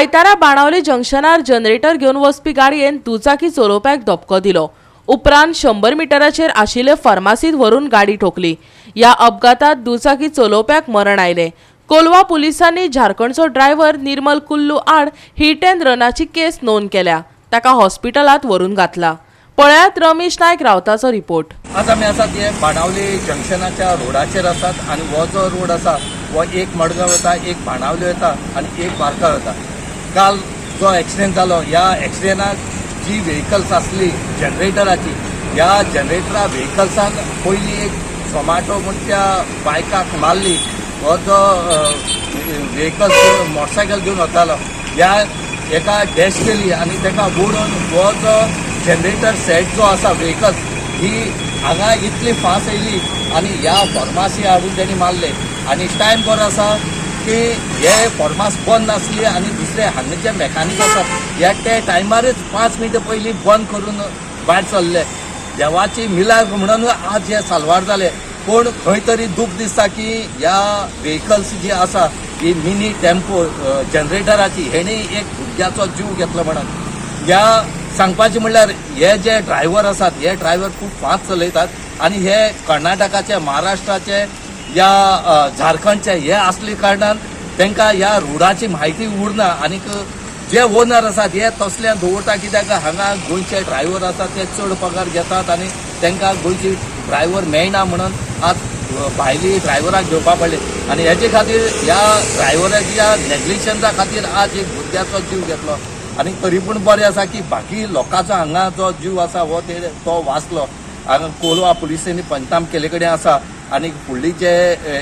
आयतारा बाणावली जंक्शनार जनरेटर घेवन वचपी गाडयेन दुचाकी चलोवप्याक धपको दिलो। उपरांत 100 मिटराचेर आशिल्ले फार्मासीत व्हरून गाडी ठोकली। या अपघातात दुचाकी चलोवप्याक मरण आयले। कोलवा पुलिसांनी झारखंडचो ड्रायव्हर निर्मल कुल्लू आड हिट अँड रनाची केस नोंद केल्या। ताका हॉस्पिटलात व्हरून घातला। पळयात रमेश नायक रावताचो रिपोर्ट। आज आमी आसात हे बाणावली जंक्शनाच्या रोडाचेर आसात आणि हो जो रोड आसा वो एक मडगांव येता, एक बाणावली येता आणि एक वार्का येता। काल जो एक्सिडेंट जालो या एक्सिडेंटात जी व्हेकल्स आसली जनरेटराची या जनरेटरा व्हेकल्सान पयली एक झोमॅटो म्हणून त्या बायकाक मारली। हो जो व्हेकल्स मोटरसायकल घेवन वतालो या एका डॅश केली आणि ताका बुडून हो जो जनरेटर सेट जो आसा व्हेकल्स ही हांगा इतली फास्ट येयली आणि ह्या फार्मासी हाडून तेणी मारले। आणि टायम बरो आसा की हे फार्मास बंद नासली आणि दुसरे हांगाचे मॅकॅनिक आसात या ते टायमारच 5 मिनटां पयलीं बंद करून भायर सरले। देवाची मिलाग म्हणून आज हे साल्वार जाले। पूण खंय तरी दूख दिसता की ह्या व्हेकल्स जी आसा ही मिनी टेम्पो जनरेटराची हेणी एक भुरग्याचो जीव घेतलो म्हणून ह्या सांगपाचें म्हणल्यार हे जे ड्रायव्हर आसात हे ड्रायव्हर खूब फास्ट चलयतात आणि हे कर्नाटकाचे महाराष्ट्राचे या झारखंडचे हे असले कारणान तांकां ह्या रोडाची म्हायती उरना आणि जे ओनर आसात हे तसल्या दवरता कित्याक हांगा गोंयचे ड्रायव्हर आसात ते चड पगार घेतात आणि तांकां गोंयची ड्रायव्हर मेळना म्हणून आज भायली ड्रायव्हराक घेवपा पडले आणि हेचे खातीर ह्या ड्रायव्हराच्या नेग्लिजन्सा खातीर आज एक भुरग्याचो जीव घेतलो। आणि तरी पूण बरें आसा की बाकी लोकांचो हांगा जो जीव आसा हो तो वाचलो। हांगा कोलवा पुलिसांनी पंचनाम केले कडेन आसा आणि फुडली जे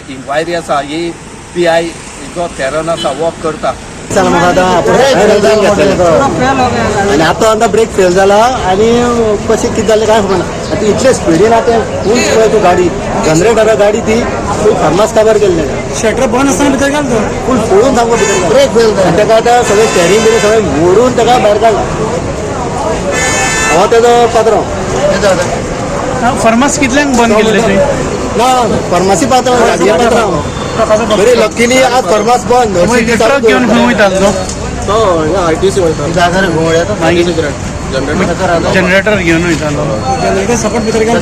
इन्क्वायरी आसा ही PI जो तेरण आसा वो करता। आणि आता ब्रेक फेल झाला आणि कशी किती झाले काय म्हणा आता इतले स्पीडीन आता फुल स्पीड गाडी जनरेटर गाडी ती फुल फार्मास काबर केले शटर बंद असताना भितर गेलो फुल फोडून सांगू भितर ब्रेक फेल ताका आता सगळे स्टेरिंग बिरिंग सगळे मोडून ताका भायर काडला। हो तेजो पात्र फार्मास कितल्यांक बंद केल्ले ना फार्मासी पात्र बरे लकीली आज फार्मास बंद घेऊन खंय वयतालो तो ITC वयता जागर गोळ्यात जनरेटर घेऊन वयतालो जनरेटर सपोर्ट भितर गेलो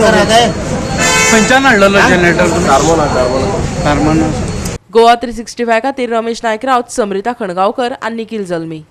खंयच्यान हाडलेलो जनरेटर कार्बन गोवा 365 खातीर रमेश नायक रावत, समृता खणगांवकर आनी निखिल जल्मी।